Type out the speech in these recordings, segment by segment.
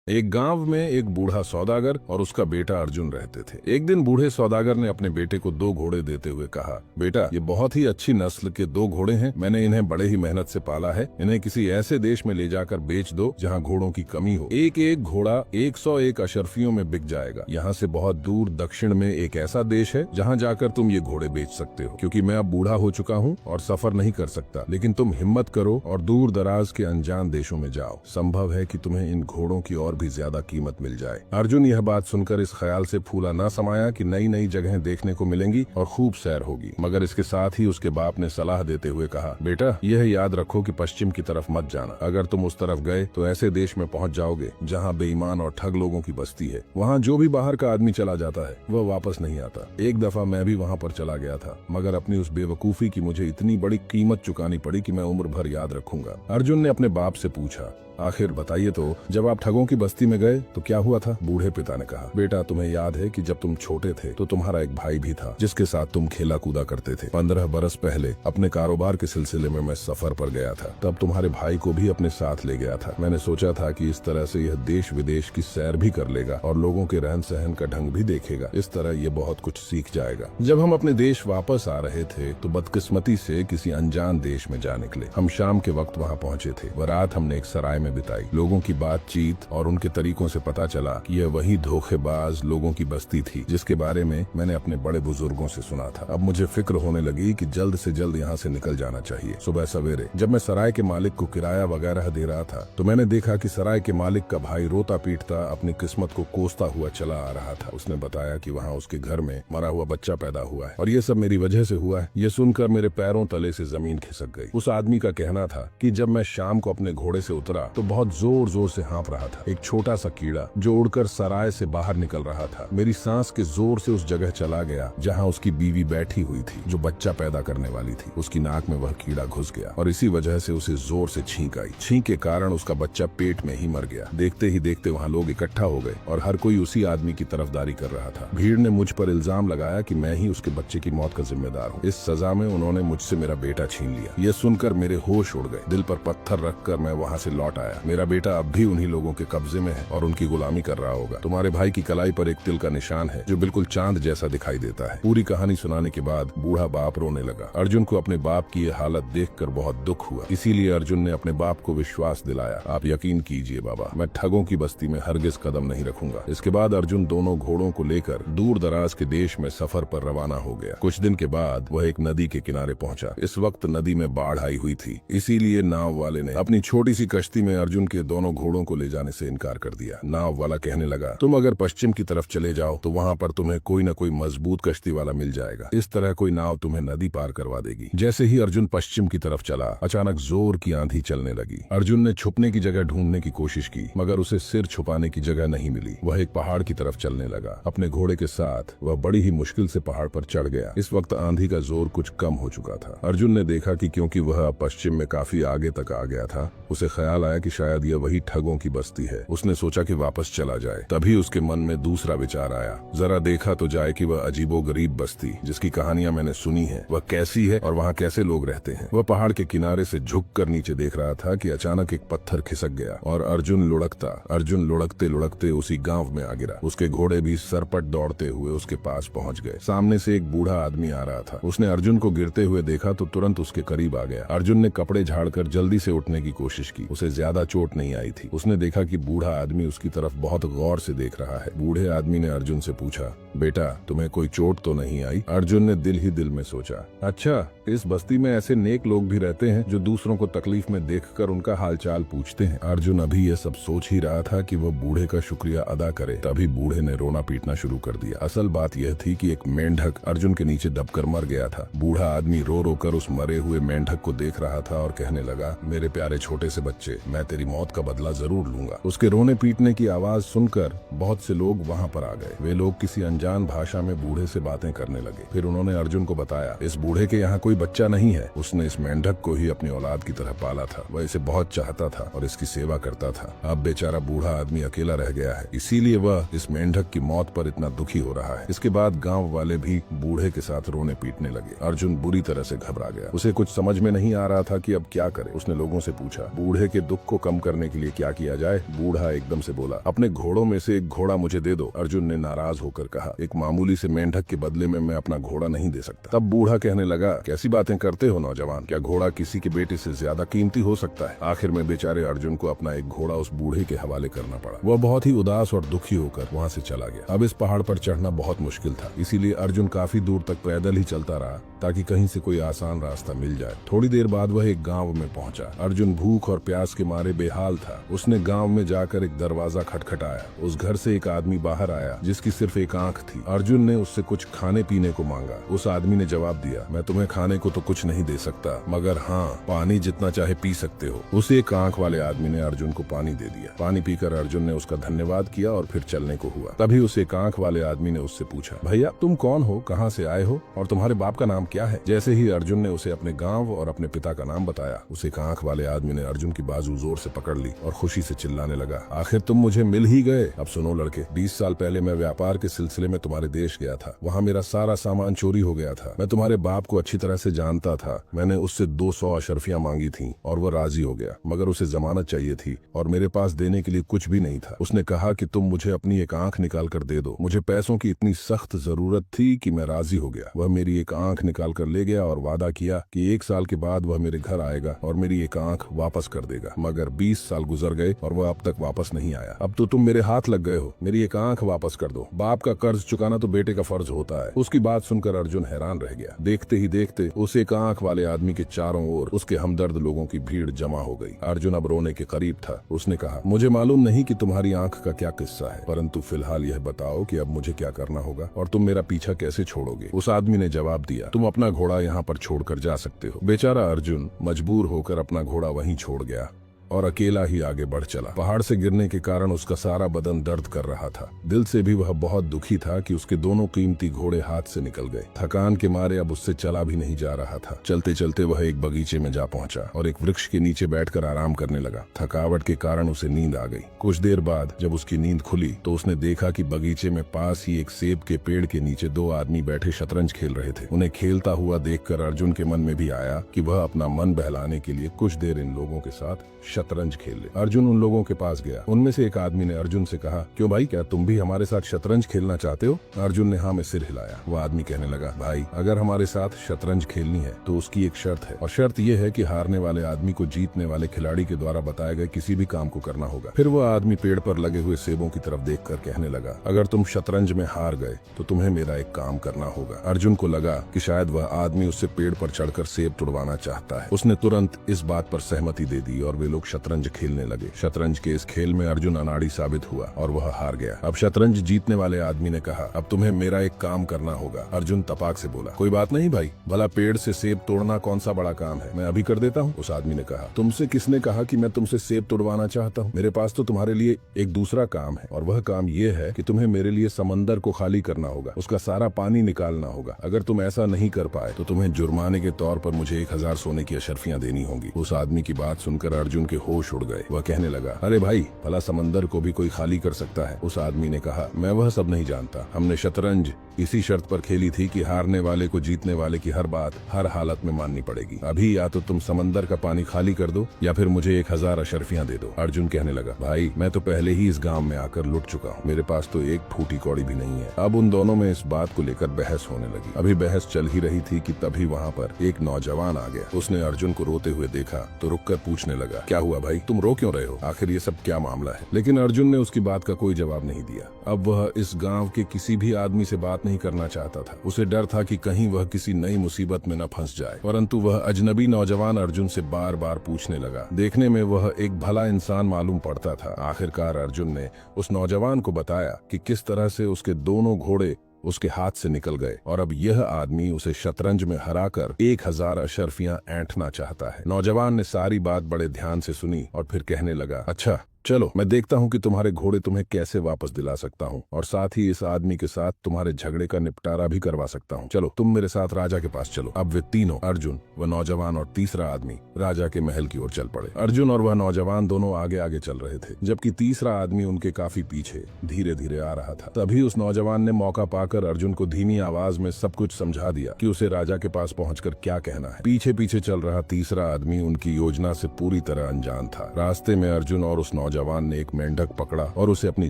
एक गांव में एक बूढ़ा सौदागर और उसका बेटा अर्जुन रहते थे। एक दिन बूढ़े सौदागर ने अपने बेटे को 2 घोड़े देते हुए कहा, बेटा ये बहुत ही अच्छी नस्ल के 2 घोड़े हैं। मैंने इन्हें बड़े ही मेहनत से पाला है। इन्हें किसी ऐसे देश में ले जाकर बेच दो जहाँ घोड़ों की कमी हो। एक एक घोड़ा 101 अशरफियों में बिक जाएगा। यहाँ से बहुत दूर दक्षिण में एक ऐसा देश है जहाँ जाकर तुम ये घोड़े बेच सकते हो। क्योंकि मैं अब बूढ़ा हो चुका हूँ और सफर नहीं कर सकता, लेकिन तुम हिम्मत करो और दूर दराज के अनजान देशों में जाओ। संभव है कि तुम्हें इन घोड़ों की और भी ज्यादा कीमत मिल जाए। अर्जुन यह बात सुनकर इस ख्याल से फूला न समाया कि नई नई जगहें देखने को मिलेंगी और खूब सैर होगी। मगर इसके साथ ही उसके बाप ने सलाह देते हुए कहा, बेटा यह याद रखो कि पश्चिम की तरफ मत जाना। अगर तुम उस तरफ गए तो ऐसे देश में पहुंच जाओगे जहां बेईमान और ठग लोगों की बस्ती है। वहां जो भी बाहर का आदमी चला जाता है वह वापस नहीं आता। एक दफा मैं भी वहां पर चला गया था, मगर अपनी उस बेवकूफी की मुझे इतनी बड़ी कीमत चुकानी पड़ी कि मैं उम्र भर याद रखूंगा। अर्जुन ने अपने बाप से पूछा, आखिर बताइए तो, जब आप ठगों की बस्ती में गए तो क्या हुआ था? बूढ़े पिता ने कहा, बेटा तुम्हें याद है कि जब तुम छोटे थे तो तुम्हारा एक भाई भी था जिसके साथ तुम खेला कूदा करते थे। 15 बरस पहले अपने कारोबार के सिलसिले में मैं सफर पर गया था। तब तुम्हारे भाई को भी अपने साथ ले गया था। मैंने सोचा था कि इस तरह से यह देश विदेश की सैर भी कर लेगा और लोगों के रहन सहन का ढंग भी देखेगा। इस तरह ये बहुत कुछ सीख जाएगा। जब हम अपने देश वापस आ रहे थे तो बदकिस्मती से किसी अनजान देश में जा निकले। हम शाम के वक्त वहाँ पहुँचे थे। वह रात हमने एक सराय में बिताई। लोगों की बातचीत और उनके तरीकों से पता चला कि यह वही धोखेबाज लोगों की बस्ती थी जिसके बारे में मैंने अपने बड़े बुजुर्गों से सुना था। अब मुझे फिक्र होने लगी कि जल्द से जल्द यहाँ से निकल जाना चाहिए। सुबह सवेरे जब मैं सराय के मालिक को किराया वगैरह दे रहा था तो मैंने देखा कि सराय के मालिक का भाई रोता पीटता अपनी किस्मत को कोसता हुआ चला आ रहा था। उसने बताया कि वहाँ उसके घर में मरा हुआ बच्चा पैदा हुआ है और ये सब मेरी वजह से हुआ है। ये सुनकर मेरे पैरों तले से जमीन खिसक गई। उस आदमी का कहना था कि जब मैं शाम को अपने घोड़े से उतरा तो बहुत जोर जोर से हाँफ रहा था एक छोटा सा कीड़ा जो उड़कर सराय से बाहर निकल रहा था। मेरी सांस के जोर से उस जगह चला गया जहाँ उसकी बीवी बैठी हुई थी जो बच्चा पैदा करने वाली थी। उसकी नाक में वह कीड़ा घुस गया और इसी वजह से उसे जोर से छींक आई। छींक के कारण उसका बच्चा पेट में ही मर गया। देखते ही देखते वहाँ लोग इकट्ठा हो गए और हर कोई उसी आदमी की तरफदारी कर रहा था। भीड़ ने मुझ पर इल्जाम लगाया कि मैं ही उसके बच्चे की मौत का जिम्मेदार हूँ। इस सजा में उन्होंने मुझसे मेरा बेटा छीन लिया। यह सुनकर मेरे होश उड़ गए। दिल पर पत्थर रखकर मैं वहाँ से लौट आया। मेरा बेटा अब भी उन्हीं लोगों के कब्जे में है और उनकी गुलामी कर रहा होगा। तुम्हारे भाई की कलाई पर एक तिल का निशान है जो बिल्कुल चांद जैसा दिखाई देता है। पूरी कहानी सुनाने के बाद बूढ़ा बाप रोने लगा। अर्जुन को अपने बाप की यह हालत देखकर बहुत दुख हुआ। इसीलिए अर्जुन ने अपने बाप को विश्वास दिलाया, आप यकीन कीजिए बाबा, मैं ठगों की बस्ती में हरगिज कदम नहीं रखूंगा। इसके बाद अर्जुन दोनों घोड़ों को लेकर दूर दराज के देश में सफर पर रवाना हो गया। कुछ दिन के बाद वह एक नदी के किनारे पहुंचा। इस वक्त नदी में बाढ़ आई हुई थी, इसीलिए नाव वाले ने अपनी छोटी सी कश्ती में अर्जुन के दोनों घोड़ों को ले जाने से इनकार कर दिया। नाव वाला कहने लगा, तुम अगर पश्चिम की तरफ चले जाओ तो वहाँ पर तुम्हें कोई न कोई मजबूत कश्ती वाला मिल जाएगा। इस तरह कोई नाव तुम्हें नदी पार करवा देगी। जैसे ही अर्जुन पश्चिम की तरफ चला, अचानक जोर की आंधी चलने लगी। अर्जुन ने छुपने की जगह ढूंढने की कोशिश की, मगर उसे सिर छुपाने की जगह नहीं मिली। वह एक पहाड़ की तरफ चलने लगा। अपने घोड़े के साथ वह बड़ी ही मुश्किल से पहाड़ पर चढ़ गया। इस वक्त आंधी का जोर कुछ कम हो चुका था। अर्जुन ने देखा कि क्योंकि वह अब पश्चिम में काफी आगे तक आ गया था, उसे ख्याल आया कि शायद यह वही ठगों की बस्ती है। उसने सोचा कि वापस चला जाए। तभी उसके मन में दूसरा विचार आया, जरा देखा तो जाए कि वह अजीबो गरीब बस्ती जिसकी कहानियां मैंने सुनी है वह कैसी है और वहाँ कैसे लोग रहते हैं। वह पहाड़ के किनारे से झुककर नीचे देख रहा था कि अचानक एक पत्थर खिसक गया और अर्जुन लुढ़कते लुढ़कते उसी गांव में आ गिरा। उसके घोड़े भी सरपट दौड़ते हुए उसके पास पहुंच गए। सामने से एक बूढ़ा आदमी आ रहा था। उसने अर्जुन को गिरते हुए देखा तो तुरंत उसके करीब आ गया। अर्जुन ने कपड़े झाड़कर जल्दी से उठने की कोशिश की। उसे ज्यादा चोट नहीं आई थी। उसने देखा कि बूढ़ा आदमी उसकी तरफ बहुत गौर से देख रहा है। बूढ़े आदमी ने अर्जुन से पूछा, बेटा तुम्हें कोई चोट तो नहीं आई? अर्जुन ने दिल ही दिल में सोचा, अच्छा इस बस्ती में ऐसे नेक लोग भी रहते हैं जो दूसरों को तकलीफ में देखकर उनका हालचाल पूछते हैं। अर्जुन अभी ये सब सोच ही रहा था कि वह बूढ़े का शुक्रिया अदा करे, तभी बूढ़े ने रोना पीटना शुरू कर दिया। असल बात यह थी कि एक मेंढक अर्जुन के नीचे दबकर मर गया था। बूढ़ा आदमी रो रो कर उस मरे हुए मेंढक को देख रहा था और कहने लगा, मेरे प्यारे छोटे से बच्चे, मैं तेरी मौत का बदला जरूर लूंगा। उसके रोने पीटने की आवाज सुनकर बहुत से लोग वहाँ पर आ गए। वे लोग किसी अनजान भाषा में बूढ़े से बातें करने लगे। फिर उन्होंने अर्जुन को बताया, इस बूढ़े के यहाँ कोई बच्चा नहीं है। उसने इस मेंढक को ही अपनी औलाद की तरह पाला था। वह इसे बहुत चाहता था और इसकी सेवा करता था। अब बेचारा बूढ़ा आदमी अकेला रह गया है, इसीलिए वह इस मेंढक की मौत पर इतना दुखी हो रहा है। इसके बाद गांव वाले भी बूढ़े के साथ रोने पीटने लगे। अर्जुन बुरी तरह से घबरा गया। उसे कुछ समझ में नहीं आ रहा था कि अब क्या करे। उसने लोगों से पूछा, बूढ़े के दुख को कम करने के लिए क्या किया जाए? बूढ़ा एकदम से बोला, अपने घोड़ों में से एक घोड़ा मुझे दे दो। अर्जुन ने नाराज होकर कहा, एक मामूली से मेंढक के बदले में मैं अपना घोड़ा नहीं दे सकता। तब बूढ़ा कहने लगा, कैसी बातें करते हो नौजवान, क्या घोड़ा किसी के बेटे से ज्यादा कीमती हो सकता है? आखिर में बेचारे अर्जुन को अपना एक घोड़ा उस बूढ़े के हवाले करना पड़ा। वह बहुत ही उदास और दुखी होकर वहाँ से चला गया। अब इस पहाड़ पर चढ़ना बहुत मुश्किल था, इसीलिए अर्जुन काफी दूर तक पैदल ही चलता रहा ताकि कहीं से कोई आसान रास्ता मिल जाए। थोड़ी देर बाद वह एक गांव में पहुंचा। अर्जुन भूख और प्यास के मारे बेहाल था। उसने गांव में जाकर एक दरवाजा खटखटाया। उस घर से एक आदमी बाहर आया जिसकी सिर्फ एक आंख थी। अर्जुन ने उससे कुछ खाने पीने को मांगा। उस आदमी ने जवाब दिया, मैं तुम्हें खाने को तो कुछ नहीं दे सकता, मगर हाँ, पानी जितना चाहे पी सकते हो। उस एक आंख वाले आदमी ने अर्जुन को पानी दे दिया। पानी पीकर अर्जुन ने उसका धन्यवाद किया और फिर चलने को हुआ। तभी उस एक आंख वाले आदमी ने उससे पूछा, भैया तुम कौन हो, कहाँ से आए हो और तुम्हारे बाप का नाम क्या है? जैसे ही अर्जुन ने उसे अपने गांव और अपने पिता का नाम बताया, उस एक आंख वाले आदमी ने अर्जुन की बाजू जोर से पकड़ ली और खुशी से चिल्लाने लगा, आखिर तुम मुझे मिल ही गए। अब सुनो लड़के, 20 साल पहले मैं व्यापार के सिलसिले में तुम्हारे देश गया था। वहाँ मेरा सारा सामान चोरी हो गया था। मैं तुम्हारे बाप को अच्छी तरह से जानता था। मैंने उससे 200 अशर्फियां मांगी थी और वो राजी हो गया, मगर उसे जमानत चाहिए थी और मेरे पास देने के लिए कुछ भी नहीं था। उसने कहा कि तुम मुझे अपनी एक आंख निकाल कर दे दो। मुझे पैसों की इतनी सख्त जरूरत थी कि मैं राजी हो गया। वह मेरी एक आंख निकाल कर ले गया और वादा किया कि 1 साल के बाद वह मेरे घर आएगा और मेरी एक आंख वापस कर देगा। मगर 20 साल गुजर गए और वह अब तक वापस नहीं आया। अब तो तुम मेरे हाथ लग गए हो, मेरी एक आंख वापस कर दो। बाप का कर्ज चुकाना तो बेटे का फर्ज होता है। उसकी बात सुनकर अर्जुन हैरान रह गया। देखते ही देखते उस एक आंख वाले आदमी के चारों ओर उसके हमदर्द लोगों की भीड़ जमा हो गई। अर्जुन अब रोने के करीब था। उसने कहा, मुझे मालूम नहीं कि तुम्हारी आंख का क्या किस्सा है, परंतु फिलहाल यह बताओ कि अब मुझे क्या करना होगा और तुम मेरा पीछा कैसे छोड़ोगे? उस आदमी ने जवाब दिया, तुम अपना घोड़ा यहाँ पर छोड़कर जा सकते हो। बेचारा अर्जुन मजबूर होकर अपना घोड़ा वहीं छोड़ गया और अकेला ही आगे बढ़ चला। पहाड़ से गिरने के कारण उसका सारा बदन दर्द कर रहा था। दिल से भी वह बहुत दुखी था कि उसके दोनों कीमती घोड़े हाथ से निकल गए। थकान के मारे अब उससे चला भी नहीं जा रहा था। चलते चलते वह एक बगीचे में जा पहुंचा और एक वृक्ष के नीचे बैठकर आराम करने लगा। थकावट के कारण उसे नींद आ गई। कुछ देर बाद जब उसकी नींद खुली तो उसने देखा कि बगीचे में पास ही एक सेब के पेड़ के नीचे 2 आदमी बैठे शतरंज खेल रहे थे। उन्हें खेलता हुआ देखकर अर्जुन के मन में भी आया कि वह अपना मन बहलाने के लिए कुछ देर इन लोगों के साथ शतरंज खेल ले। अर्जुन उन लोगों के पास गया। उनमें से एक आदमी ने अर्जुन से कहा, क्यों भाई, क्या तुम भी हमारे साथ शतरंज खेलना चाहते हो? अर्जुन ने हाँ में सिर हिलाया। वह आदमी कहने लगा, भाई अगर हमारे साथ शतरंज खेलनी है तो उसकी एक शर्त है, और शर्त यह है कि हारने वाले आदमी को जीतने वाले खिलाड़ी के द्वारा बताए गए किसी भी काम को करना होगा। फिर वह आदमी पेड़ पर लगे हुए सेबों की तरफ देखकर कहने लगा, अगर तुम शतरंज में हार गए तो तुम्हें मेरा एक काम करना होगा। अर्जुन को लगा कि शायद वह आदमी उससे पेड़ पर चढ़कर सेब तुड़वाना चाहता है। उसने तुरंत इस बात पर सहमति दे दी और वे लोग शतरंज खेलने लगे। शतरंज के इस खेल में अर्जुन अनाड़ी साबित हुआ और वह हार गया। अब शतरंज जीतने वाले आदमी ने कहा, अब तुम्हें मेरा एक काम करना होगा। अर्जुन तपाक से बोला, कोई बात नहीं भाई, भला पेड़ से सेब तोड़ना कौन सा बड़ा काम है, मैं अभी कर देता हूँ। उस आदमी ने कहा, तुमसे किसने कहा कि मैं तुमसे सेब तोड़वाना चाहता हूँ? मेरे पास तो तुम्हारे लिए एक दूसरा काम है, और वह काम ये है कि तुम्हें मेरे लिए समंदर को खाली करना होगा, उसका सारा पानी निकालना होगा। अगर तुम ऐसा नहीं कर पाए तो तुम्हें जुर्माने के तौर पर मुझे 1000 सोने की अशर्फियां देनी होंगी। उस आदमी की बात सुनकर अर्जुन के होश उड़ गए। वह कहने लगा, अरे भाई, भला समंदर को भी कोई खाली कर सकता है? उस आदमी ने कहा, मैं वह सब नहीं जानता। हमने शतरंज इसी शर्त पर खेली थी कि हारने वाले को जीतने वाले की हर बात हर हालत में माननी पड़ेगी। अभी या तो तुम समंदर का पानी खाली कर दो या फिर मुझे 1000 अशर्फियां दे दो। अर्जुन कहने लगा, भाई मैं तो पहले ही इस गांव में आकर लुट चुका हूँ, मेरे पास तो एक फूटी कौड़ी भी नहीं है। अब उन दोनों में इस बात को लेकर बहस होने लगी। अभी बहस चल ही रही थी कि तभी वहाँ पर एक नौजवान आ गया। उसने अर्जुन को रोते हुए देखा तो रुककर पूछने लगा, क्या हुआ भाई, तुम रो क्यों रहे हो? आखिर ये सब क्या मामला है? लेकिन अर्जुन ने उसकी बात का कोई जवाब नहीं दिया। अब वह इस गांव के किसी भी आदमी से बात नहीं करना चाहता था। उसे डर था कि कहीं वह किसी नई मुसीबत में न फंस जाए। परंतु वह अजनबी नौजवान अर्जुन से बार बार पूछने लगा। देखने में वह एक भला इंसान मालूम पड़ता था। आखिरकार अर्जुन ने उस नौजवान को बताया कि किस तरह से उसके दोनों घोड़े उसके हाथ से निकल गए और अब यह आदमी उसे शतरंज में हराकर 1000 अशर्फियां ऐंठना चाहता है। नौजवान ने सारी बात बड़े ध्यान से सुनी और फिर कहने लगा, अच्छा चलो मैं देखता हूँ कि तुम्हारे घोड़े तुम्हें कैसे वापस दिला सकता हूँ, और साथ ही इस आदमी के साथ तुम्हारे झगड़े का निपटारा भी करवा सकता हूँ। चलो तुम मेरे साथ राजा के पास चलो। अब वे तीनों, अर्जुन, वह नौजवान और तीसरा आदमी, राजा के महल की ओर चल पड़े। अर्जुन और वह नौजवान दोनों आगे आगे चल रहे थे, जबकि तीसरा आदमी उनके काफी पीछे धीरे धीरे आ रहा था। तभी उस नौजवान ने मौका पाकर अर्जुन को धीमी आवाज में सब कुछ समझा दिया कि उसे राजा के पास पहुंचकर क्या कहना है। पीछे पीछे चल रहा तीसरा आदमी उनकी योजना से पूरी तरह अनजान था। रास्ते में अर्जुन और उस नौजवान ने एक मेंढक पकड़ा और उसे अपनी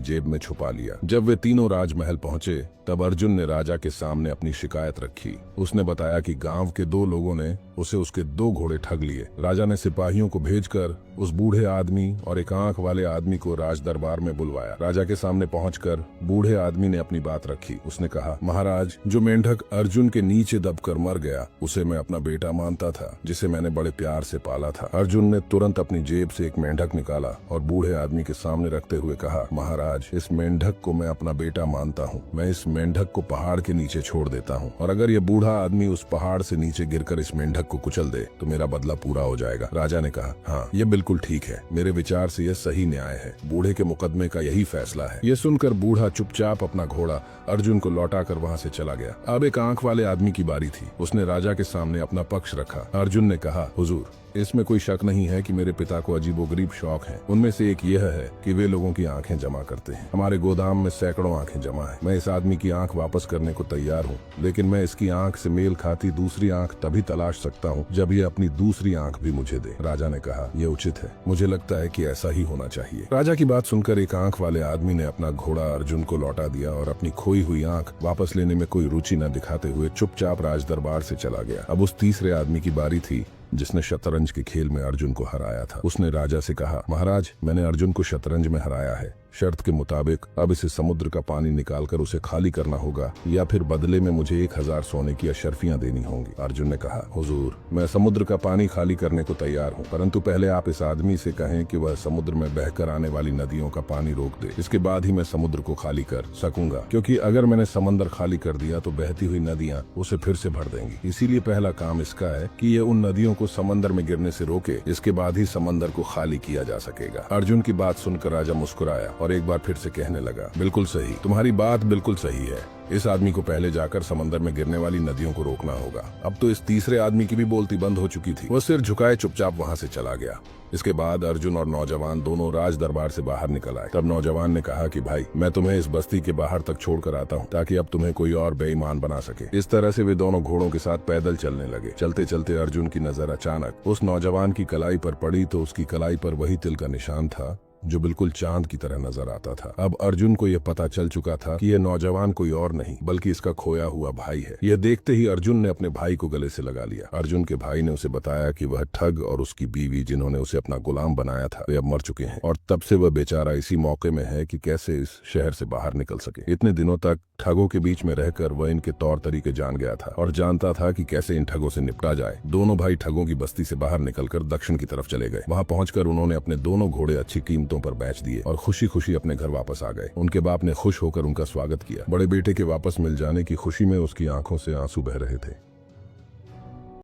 जेब में छुपा लिया। जब वे तीनों राजमहल पहुंचे तब अर्जुन ने राजा के सामने अपनी शिकायत रखी। उसने बताया कि गांव के दो लोगों ने उसे उसके 2 घोड़े ठग लिए। राजा ने सिपाहियों को भेजकर उस बूढ़े आदमी और एक आंख वाले आदमी को राज दरबार में बुलवाया। राजा के सामने पहुंचकर बूढ़े आदमी ने अपनी बात रखी। उसने कहा, महाराज, जो मेंढक अर्जुन के नीचे दबकर मर गया उसे मैं अपना बेटा मानता था, जिसे मैंने बड़े प्यार से पाला था। अर्जुन ने तुरंत अपनी जेब से एक मेंढक निकाला और बूढ़े आदमी के सामने रखते हुए कहा, महाराज, इस मेंढक को मैं अपना बेटा मानता हूँ। मैं इस मेंढक को पहाड़ के नीचे छोड़ देता हूँ, और अगर ये बूढ़ा आदमी उस पहाड़ से नीचे गिरकर इस मेंढक को कुचल दे तो मेरा बदला पूरा हो जाएगा। राजा ने कहा, हाँ, ये बिल्कुल ठीक है। मेरे विचार से यह सही न्याय है। बूढ़े के मुकदमे का यही फैसला है। ये सुनकर बूढ़ा चुपचाप अपना घोड़ा अर्जुन को लौटाकर वहाँ से चला गया। अब एक आंख वाले आदमी की बारी थी। उसने राजा के सामने अपना पक्ष रखा। अर्जुन ने कहा, हुजूर, इसमें कोई शक नहीं है कि मेरे पिता को अजीबोगरीब शौक है। उनमें से एक यह है कि वे लोगों की आंखें जमा करते हैं। हमारे गोदाम में सैकड़ों आंखें जमा है। मैं इस आदमी की आंख वापस करने को तैयार हूँ, लेकिन मैं इसकी आंख से मेल खाती दूसरी आंख तभी तलाश सकता हूँ जब ये अपनी दूसरी आंख भी मुझे दे। राजा ने कहा, यह उचित है। मुझे लगता है कि ऐसा ही होना चाहिए। राजा की बात सुनकर एक आंख वाले आदमी ने अपना घोड़ा अर्जुन को लौटा दिया और अपनी खोई हुई आंख वापस लेने में कोई रुचि न दिखाते हुए चुपचाप राज दरबार से चला गया। अब उस तीसरे आदमी की बारी थी जिसने शतरंज के खेल में अर्जुन को हराया था। उसने राजा से कहा, महाराज, मैंने अर्जुन को शतरंज में हराया है। शर्त के मुताबिक अब इसे समुद्र का पानी निकालकर उसे खाली करना होगा, या फिर बदले में मुझे 1000 सोने की अशर्फियां देनी होंगी। अर्जुन ने कहा, हुजूर, मैं समुद्र का पानी खाली करने को तैयार हूँ, परंतु पहले आप इस आदमी से कहें कि वह समुद्र में बहकर आने वाली नदियों का पानी रोक दे। इसके बाद ही मैं समुद्र को खाली कर सकूंगा, क्योंकि अगर मैंने समंदर खाली कर दिया तो बहती हुई नदियाँ उसे फिर से भर देंगी। इसीलिए पहला काम इसका है कि ये उन नदियों को समंदर में गिरने से रोके। इसके बाद ही समंदर को खाली किया जा सकेगा। अर्जुन की बात सुनकर राजा मुस्कुराया और एक बार फिर से कहने लगा, बिल्कुल सही, तुम्हारी बात बिल्कुल सही है। इस आदमी को पहले जाकर समंदर में गिरने वाली नदियों को रोकना होगा। अब तो इस तीसरे आदमी की भी बोलती बंद हो चुकी थी। वो सिर झुकाए चुपचाप वहाँ से चला गया। इसके बाद अर्जुन और नौजवान दोनों राज दरबार से बाहर निकल आए। तब नौजवान ने कहा कि भाई, मैं तुम्हें इस बस्ती के बाहर तक छोड़कर आता हूँ, ताकि अब तुम्हें कोई और बेईमान बना सके। इस तरह से वे दोनों घोड़ों के साथ पैदल चलने लगे। चलते चलते अर्जुन की नजर अचानक उस नौजवान की कलाई पर पड़ी, तो उसकी कलाई पर वही तिल का निशान था जो बिल्कुल चांद की तरह नजर आता था। अब अर्जुन को यह पता चल चुका था कि यह नौजवान कोई और नहीं बल्कि इसका खोया हुआ भाई है। यह देखते ही अर्जुन ने अपने भाई को गले से लगा लिया। अर्जुन के भाई ने उसे बताया कि वह ठग और उसकी बीवी, जिन्होंने उसे अपना गुलाम बनाया था, वे अब मर चुके हैं, और तब से वह बेचारा इसी मौके में है कि कैसे इस शहर से बाहर निकल सके। इतने दिनों तक ठगों के बीच में रहकर वह इनके तौर तरीके जान गया था और जानता था कि कैसे इन ठगों से निपटा जाए। दोनों भाई ठगों की बस्ती से बाहर निकलकर दक्षिण की तरफ चले गए। वहां पहुंचकर उन्होंने अपने दोनों घोड़े अच्छी कीमतों पर बेच दिए और खुशी खुशी अपने घर वापस आ गए। उनके बाप ने खुश होकर उनका स्वागत किया। बड़े बेटे के वापस मिल जाने की खुशी में उसकी आंखों से आंसू बह रहे थे।